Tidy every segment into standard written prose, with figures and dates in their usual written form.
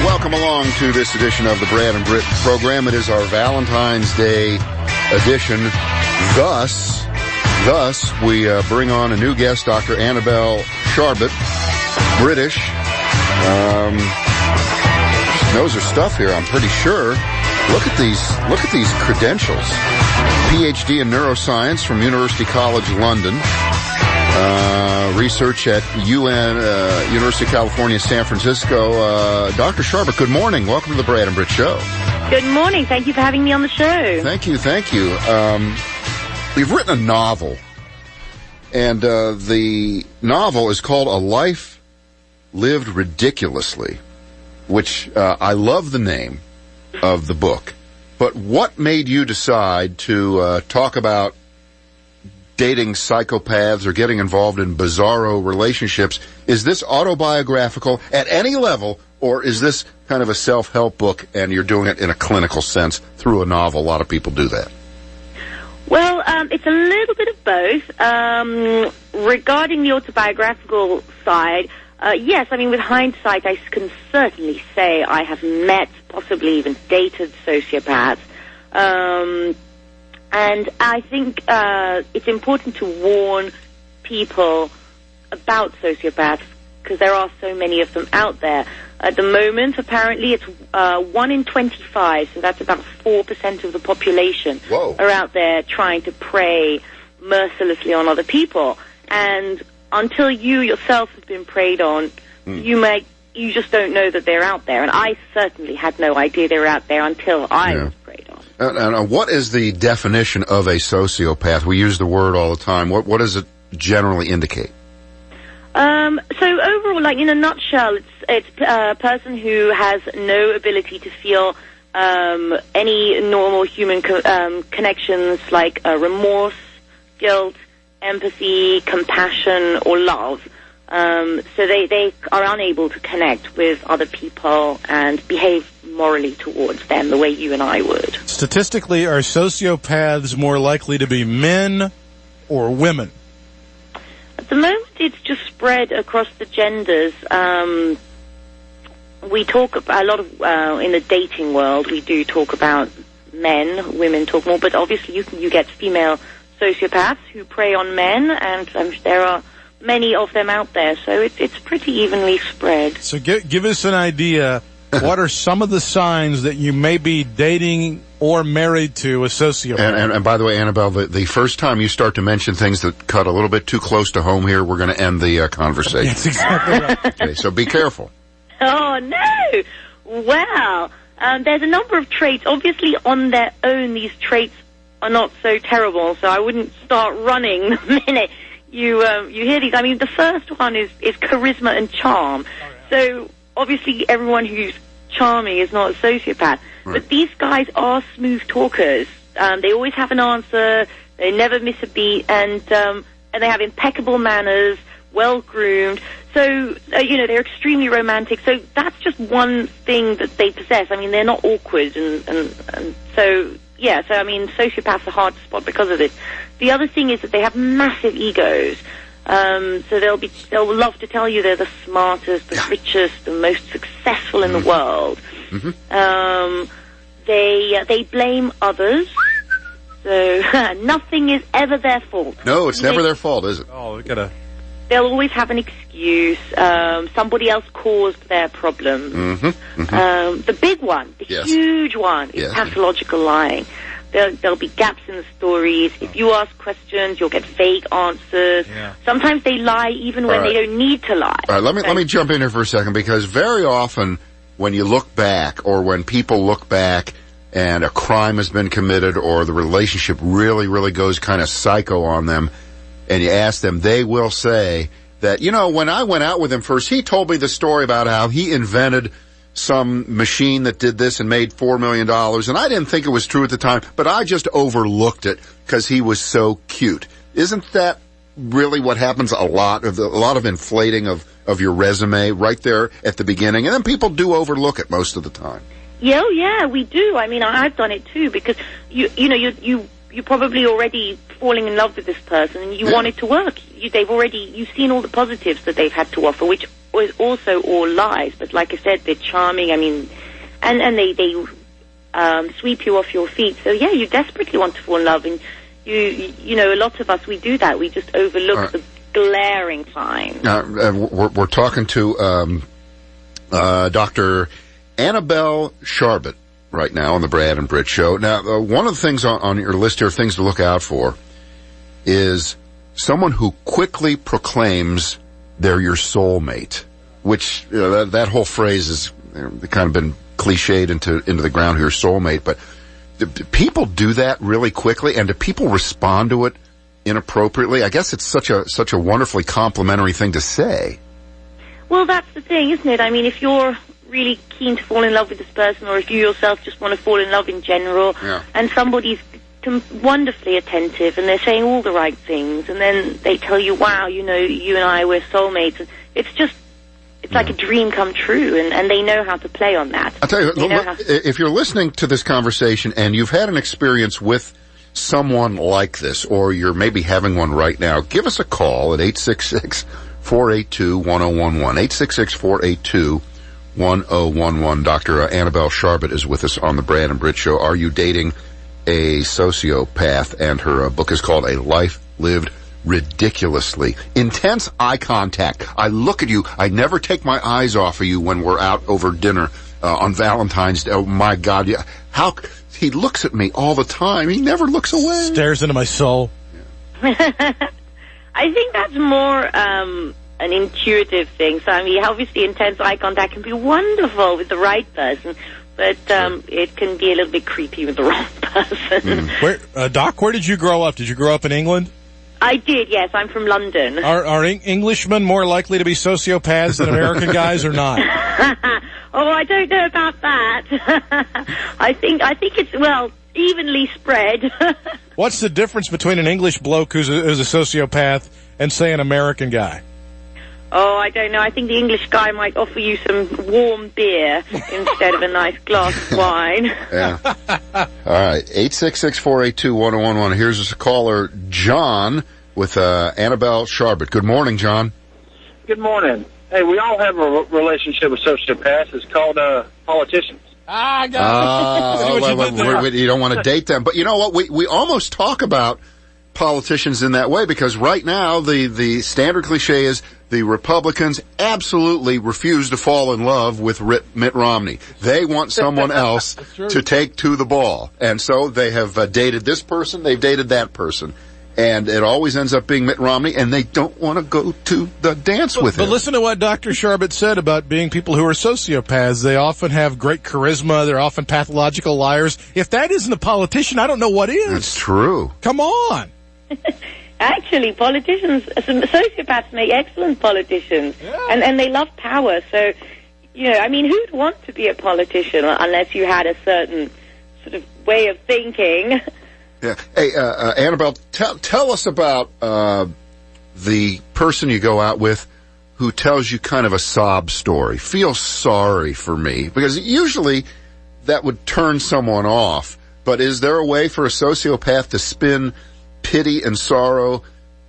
Welcome along to this edition of the Brad and Brit program. It is our Valentine's Day edition. Thus, we bring on a new guest, Dr. Annabelle Charbit, British. She knows her stuff here, I'm pretty sure. Look at these credentials. PhD in neuroscience from University College London. Research at University of California, San Francisco. Dr. Charbit, good morning. Welcome to the Brad and Brit Show. Good morning. Thank you for having me on the show. Thank you. You've written a novel, and the novel is called A Life Lived Ridiculously, which I love the name of the book. But what made you decide to talk about dating psychopaths or getting involved in bizarro relationships? Is this autobiographical at any level, or is this kind of a self-help book and you're doing it in a clinical sense through a novel? A lot of people do that. Well, it's a little bit of both. Regarding the autobiographical side, yes, I mean, with hindsight, I can certainly say I have met, possibly even dated sociopaths. And I think it's important to warn people about sociopaths because there are so many of them out there. At the moment, apparently, it's 1 in 25, so that's about 4% of the population are out there trying to prey mercilessly on other people. And until you yourself have been preyed on, you just don't know that they're out there. And I certainly had no idea they were out there until I was preyed on. And what is the definition of a sociopath? We use the word all the time. What does it generally indicate? So overall, like in a nutshell, it's a person who has no ability to feel any normal human connections like remorse, guilt, empathy, compassion, or love. So they are unable to connect with other people and behave morally towards them the way you and I would. Statistically, are sociopaths more likely to be men or women? At the moment, it's just spread across the genders. We talk a lot of, in the dating world, we do talk about men, women talk more, but obviously you get female sociopaths who prey on men, and there are many of them out there, so it's pretty evenly spread. So give us an idea, what are some of the signs that you may be dating or married to a sociopath? And by the way, Annabelle, the first time you start to mention things that cut a little bit too close to home here, we're going to end the conversation. That's exactly right. Okay, so be careful. Oh, no! Well, there's a number of traits. Obviously, on their own, these traits are not so terrible, so I wouldn't start running the minute you hear these. I mean, the first one is charisma and charm. So, obviously, everyone who's charming is not a sociopath. Right. But these guys are smooth talkers. They always have an answer. They never miss a beat. And they have impeccable manners, well-groomed. So, they're extremely romantic. So that's just one thing that they possess. I mean, they're not awkward. And so, yeah, so, I mean, sociopaths are hard to spot because of this. The other thing is that they have massive egos. So they'll love to tell you they're the smartest, the richest, the most successful in the world. Mm-hmm. They blame others. So nothing is ever their fault. No, it's never their fault, is it? Oh, they'll always have an excuse. Somebody else caused their problem. Mm-hmm. The big one, the huge one, is pathological lying. There'll be gaps in the stories. If you ask questions, you'll get vague answers. Yeah. Sometimes they lie even when they don't need to lie. All right, let me jump in here for a second, because very often when you look back, or when people look back and a crime has been committed, or the relationship really, really goes kind of psycho on them, and you ask them, they will say that, when I went out with him first, he told me the story about how he invented some machine that did this and made $4 million, and I didn't think it was true at the time, but I just overlooked it because he was so cute. Isn't that really what happens a lot of inflating of your resume right there at the beginning? And then people do overlook it most of the time. Yeah, we do. I mean, I've done it too, because you probably already falling in love with this person and you want it to work. You've seen all the positives that they've had to offer, which is also all lies. But like I said, they're charming. I mean, and they sweep you off your feet. So yeah, you desperately want to fall in love, and you know, a lot of us, we do that. We just overlook the glaring signs. We're talking to Dr. Annabelle Charbit right now on the Brad and Brit Show. Now, one of the things on your list here, things to look out for, is someone who quickly proclaims they're your soulmate, which that whole phrase has kind of been cliched into the ground here, soulmate. But do people do that really quickly, and do people respond to it inappropriately? I guess it's such a wonderfully complimentary thing to say. Well, that's the thing, isn't it? I mean, if you're really keen to fall in love with this person, or if you yourself just want to fall in love in general, and somebody's wonderfully attentive and they're saying all the right things, and then they tell you, wow, you know, you and I, we're soulmates, and it's like a dream come true, and they know how to play on that. I'll tell you, if you're listening to this conversation and you've had an experience with someone like this, or you're maybe having one right now, give us a call at 866-482-1011, 866-482-1011. Dr. Annabelle Charbit is with us on the Brad and Brit Show. Are you dating a sociopath? And her book is called A Life Lived Ridiculously. Intense eye contact. I look at you. I never take my eyes off of you when we're out over dinner on Valentine's Day. Oh, my God. How he looks at me all the time. He never looks away. Stares into my soul. I think that's more an intuitive thing. So, I mean, obviously intense eye contact can be wonderful with the right person, but it can be a little bit creepy with the wrong person. Doc, where did you grow up? Did you grow up in England? I did, yes. I'm from London. Are Englishmen more likely to be sociopaths than American guys or not? Oh, I don't know about that. I think it's, well, evenly spread. What's the difference between an English bloke who's a sociopath and, say, an American guy? Oh, I don't know. I think the English guy might offer you some warm beer instead of a nice glass of wine. Yeah. All right. 866-482-1011. Here's a caller, John, with Annabelle Charbit. Good morning, John. Good morning. Hey, we all have a relationship with sociopaths. It's called politicians. I got it. You don't want to date them. But you know what? We almost talk about politicians in that way, because right now the standard cliche is the Republicans absolutely refuse to fall in love with Mitt Romney. They want someone else to take to the ball. And so they have dated this person, they've dated that person. And it always ends up being Mitt Romney, and they don't want to go to the dance with him. But listen to what Dr. Charbit said about being people who are sociopaths. They often have great charisma. They're often pathological liars. If that isn't a politician, I don't know what is. That's true. Come on. Actually, sociopaths make excellent politicians, and they love power. So, you know, I mean, who'd want to be a politician unless you had a certain sort of way of thinking? Yeah. Hey, Annabelle, tell us about the person you go out with who tells you kind of a sob story. Feel sorry for me, because usually that would turn someone off. But is there a way for a sociopath to spin pity and sorrow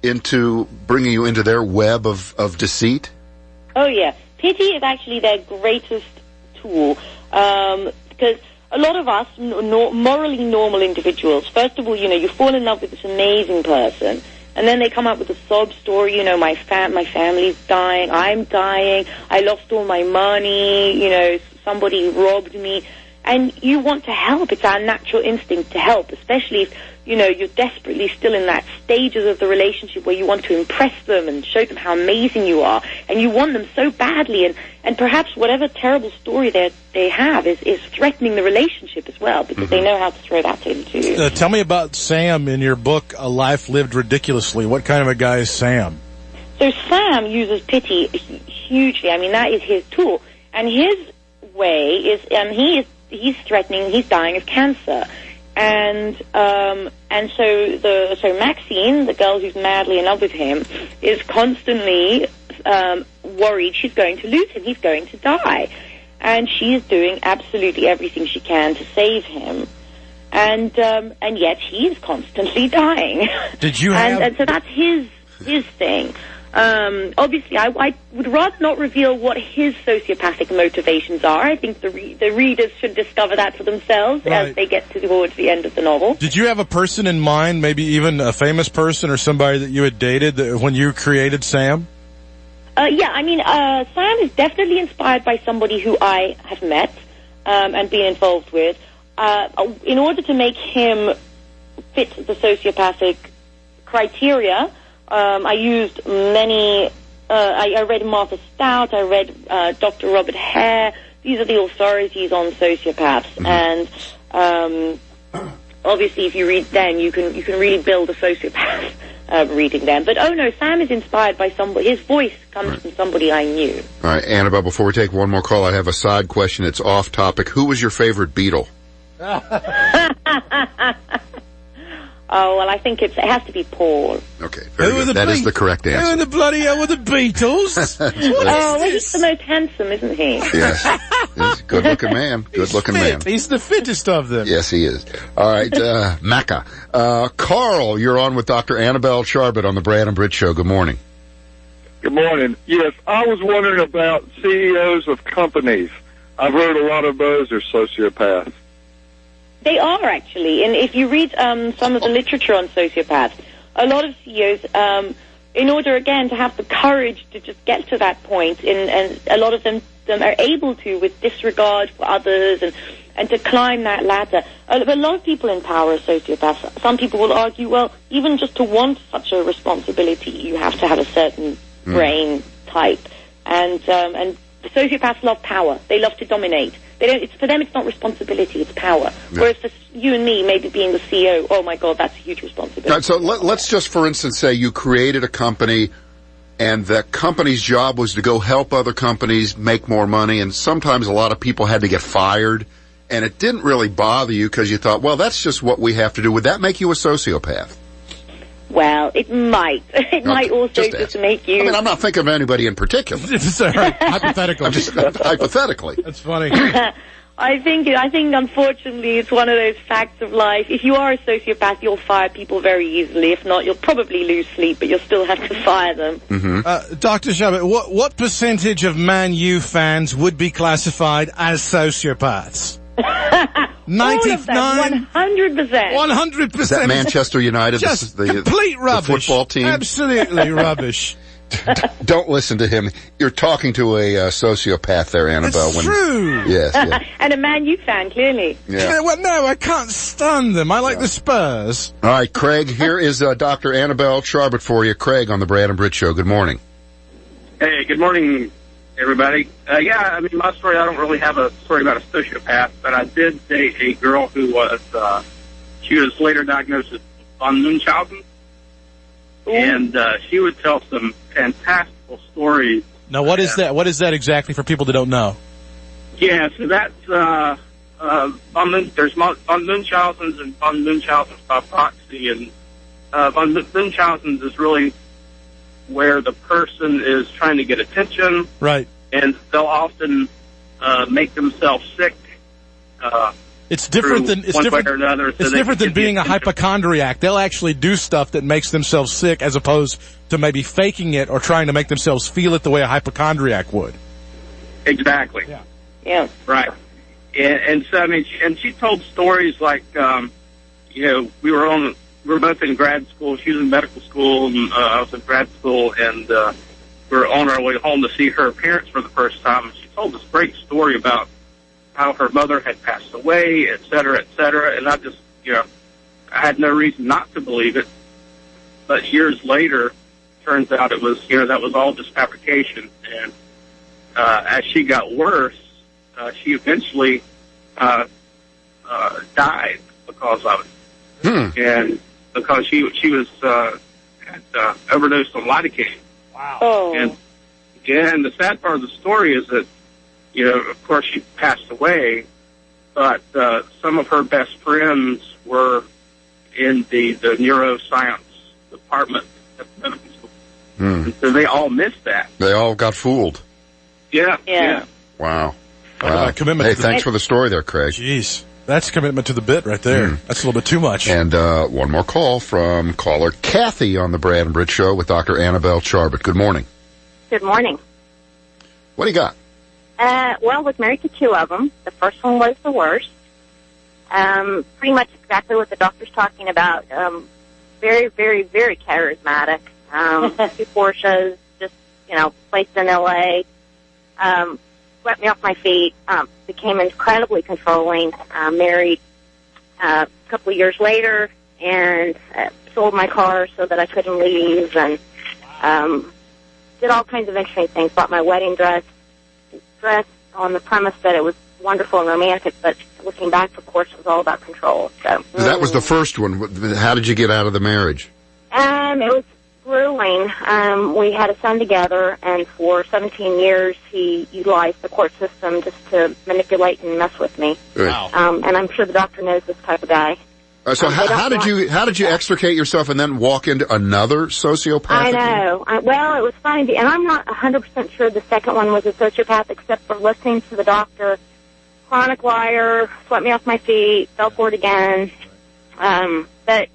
into bringing you into their web of deceit? Oh, yeah. Pity is actually their greatest tool, because a lot of us, morally normal individuals, first of all, you know, you fall in love with this amazing person, and then they come up with a sob story, you know, my family's dying, I'm dying, I lost all my money, you know, somebody robbed me, and you want to help. It's our natural instinct to help, especially if, you know, you're desperately still in that stages of the relationship where you want to impress them and show them how amazing you are, and you want them so badly, and perhaps whatever terrible story they have is threatening the relationship as well, because they know how to throw that in too. Tell me about Sam in your book, A Life Lived Ridiculously. What kind of a guy is Sam? So Sam uses pity hugely. I mean, that is his tool, and his way is he's threatening, he's dying of cancer. And so Maxine, the girl who's madly in love with him, is constantly worried she's going to lose him. He's going to die. And she's doing absolutely everything she can to save him. And yet he's constantly dying. Did you have... And so that's his thing. Obviously, I would rather not reveal what his sociopathic motivations are. I think the readers should discover that for themselves as they get towards the end of the novel. Did you have a person in mind, maybe even a famous person or somebody that you had dated when you created Sam? Yeah, I mean, Sam is definitely inspired by somebody who I have met and been involved with. In order to make him fit the sociopathic criteria, I used many. I read Martha Stout. I read Dr. Robert Hare. These are the authorities on sociopaths, and obviously, if you read them, you can really build a sociopath reading them. But oh no, Sam is inspired by somebody. His voice comes from somebody I knew. All right, Annabelle. Before we take one more call, I have a side question. It's off topic. Who was your favorite Beatle? Oh, well, I think it has to be Paul. Okay, very good. That is the correct answer. Who in the bloody hell were the Beatles? Well, he's the most handsome, isn't he? Yes. He's a good-looking man. Good-looking man. He's the fittest of them. Yes, he is. All right, Macca. Carl, you're on with Dr. Annabelle Charbit on the Brad and Brit Show. Good morning. Good morning. Yes, I was wondering about CEOs of companies. I've heard a lot of those are sociopaths. They are, actually. And if you read some of the literature on sociopaths, a lot of CEOs, in order, again, to have the courage to just get to that point, and a lot of them are able to with disregard for others and to climb that ladder. A lot of people in power are sociopaths. Some people will argue, well, even just to want such a responsibility, you have to have a certain brain type. And sociopaths love power. They love to dominate. For them, it's not responsibility, it's power. Yeah. Whereas for you and me, maybe being the CEO, oh my God, that's a huge responsibility. Right, so let's just, for instance, say you created a company and that company's job was to go help other companies make more money, and sometimes a lot of people had to get fired, and it didn't really bother you because you thought, well, that's just what we have to do. Would that make you a sociopath? Well, it might. It might also just make you... I mean, I'm not thinking of anybody in particular. Hypothetical. Hypothetically. That's funny. I think, unfortunately, it's one of those facts of life. If you are a sociopath, you'll fire people very easily. If not, you'll probably lose sleep, but you'll still have to fire them. Mm-hmm. Dr. Charbit, what percentage of Man U fans would be classified as sociopaths? 99? 100%. 100%. Is that Manchester United? Just complete rubbish. The football team? Absolutely rubbish. Don't listen to him. You're talking to a sociopath there, Annabelle. It's true. Yes. And a Man U fan, clearly. Yeah. Well, no, I can't stand them. I like the Spurs. All right, Craig, here is Dr. Annabelle Charbit for you. Craig on the Brad and Brit Show. Good morning. Hey, good morning, everybody. Yeah, I mean, my story, I don't really have a story about a sociopath, but I did date a girl who was, she was later diagnosed with von Munchausen, and she would tell some fantastical stories. Now, what is that? What is that exactly for people that don't know? Yeah, so that's, there's von Munchausen's and von Munchausen's by proxy, and von Munchausen's is really where the person is trying to get attention. Right. And they'll often make themselves sick. It's different than being a hypochondriac. They'll actually do stuff that makes themselves sick, as opposed to maybe faking it or trying to make themselves feel it the way a hypochondriac would. Exactly. Yeah. Right. And so I mean, and she told stories like, we were both in grad school. She was in medical school, and I was in grad school, and we were on our way home to see her parents for the first time. And she told this great story about how her mother had passed away, et cetera, and I just, I had no reason not to believe it. But years later, turns out it was, that was all just fabrication. And as she got worse, she eventually died because of it. And because she was had overdosed on lidocaine. Wow. Oh. And the sad part of the story is that, of course she passed away, but some of her best friends were in the neuroscience department at the medical school. And so they all missed that. They all got fooled. Yeah. Wow. Commitment. Hey, thanks for the story there, Craig. Jeez. That's commitment to the bit right there. That's a little bit too much. And one more call from caller Kathy on the Brad and Brit Show with Dr. Annabelle Charbit. Good morning. Good morning. What do you got? Well, I was married to 2 of them. The first one was the worst. Pretty much exactly what the doctor's talking about. Very, very, very charismatic. 2 Porsches, just, placed in L.A., swept me off my feet, became incredibly controlling, married a couple of years later, and sold my car so that I couldn't leave, and did all kinds of interesting things. Bought my wedding dress on the premise that it was wonderful and romantic, but looking back, of course, it was all about control. So that was the first one. How did you get out of the marriage? It was grueling. We had a son together, and for 17 years, he utilized the court system just to manipulate and mess with me. Wow. And I'm sure the doctor knows this type of guy. So how did you extricate yourself and then walk into another sociopath? I know. Well, it was funny, and I'm not 100% sure the second one was a sociopath, except for listening to the doctor. Chronic liar, swept me off my feet, fell for it again. But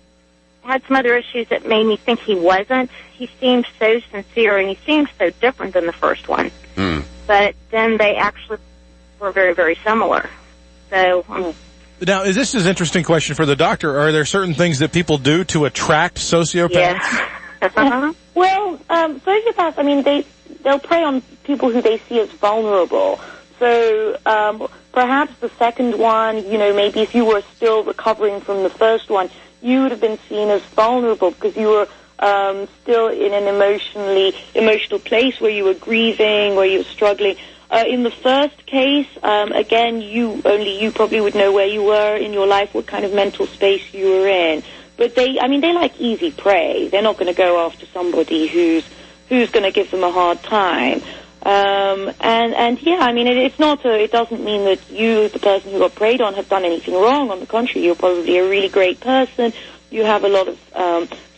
had some other issues that made me think he wasn't. He seemed so sincere, and he seemed so different than the first one. But then they actually were very, very similar. So... Now, this is an interesting question for the doctor. Are there certain things that people do to attract sociopaths? Yeah. Well, sociopaths, I mean, they'll prey on people who they see as vulnerable. So perhaps the second one, maybe if you were still recovering from the first one, you would have been seen as vulnerable because you were still in an emotional place where you were grieving, where you were struggling. In the first case, again, you probably would know where you were in your life, what kind of mental space you were in. But they like easy prey. They're not going to go after somebody who's going to give them a hard time. It doesn't mean that you, the person who got preyed on, have done anything wrong. On the contrary, you're probably a really great person. You have a lot of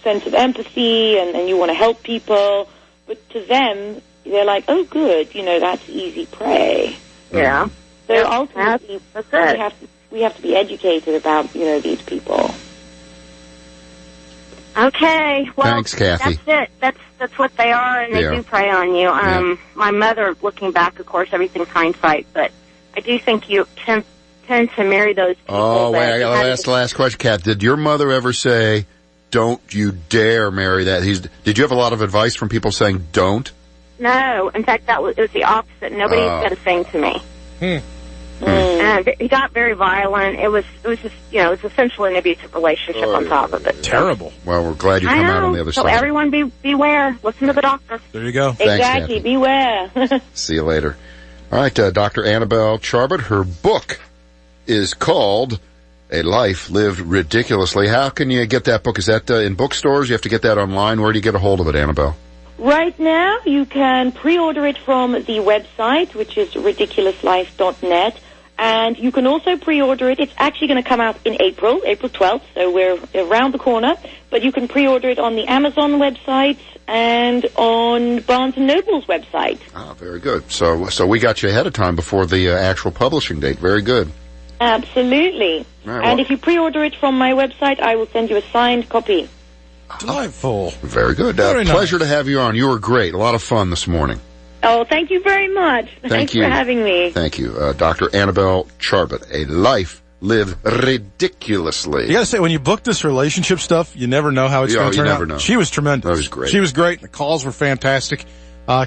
sense of empathy, and you want to help people. But to them, they're like, oh, good, that's easy prey. Yeah. So ultimately, we have to be educated about, these people. Okay. Well, thanks, Kathy. That's it. That's what they are, and they do prey on you. My mother, looking back, of course, everything's hindsight, but I do think you tend to marry those people. Oh, wait, I got to ask the last question, Kat. Did your mother ever say, don't you dare marry that? Did you have a lot of advice from people saying don't? No, in fact, it was the opposite. Nobody said a thing to me. And he got very violent. It was just, it was essentially an abusive relationship on top of it. Terrible. Well, we're glad you come out on the other side. So everyone beware. Listen to the doctor. There you go. Thanks, exactly. Kathy. Beware. See you later. All right, Dr. Annabelle Charbit, her book is called A Life Lived Ridiculously. How can you get that book? Is that in bookstores? You have to get that online. Where do you get a hold of it, Annabelle? Right now, you can pre-order it from the website, which is ridiculouslife.net, and you can also pre-order it. It's actually going to come out in April 12th, so we're around the corner, but you can pre-order it on the Amazon website and on Barnes & Noble's website. Ah, very good. So we got you ahead of time before the actual publishing date. Very good. Absolutely. Right, and if you pre-order it from my website, I will send you a signed copy. Delightful. Very good. Very pleasure nice. to have you on. You were great. A lot of fun this morning. Oh, thank you very much. Thanks you for having me. Thank you. Dr. Annabelle Charbit, A Life Lived Ridiculously. You got to say, when you book this relationship stuff, you never know how it's going to turn out. Never know. She was tremendous. That was great. She was great. The calls were fantastic.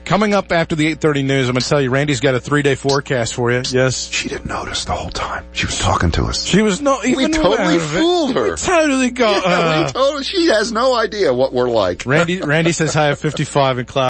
Coming up after the 8:30 news, I'm going to tell you, Randy's got a 3-day forecast for you. Yes. She didn't notice the whole time. She was talking to us. She was not even. We totally fooled her. We totally got. She has no idea what we're like. Randy says hi at 55 and cloud.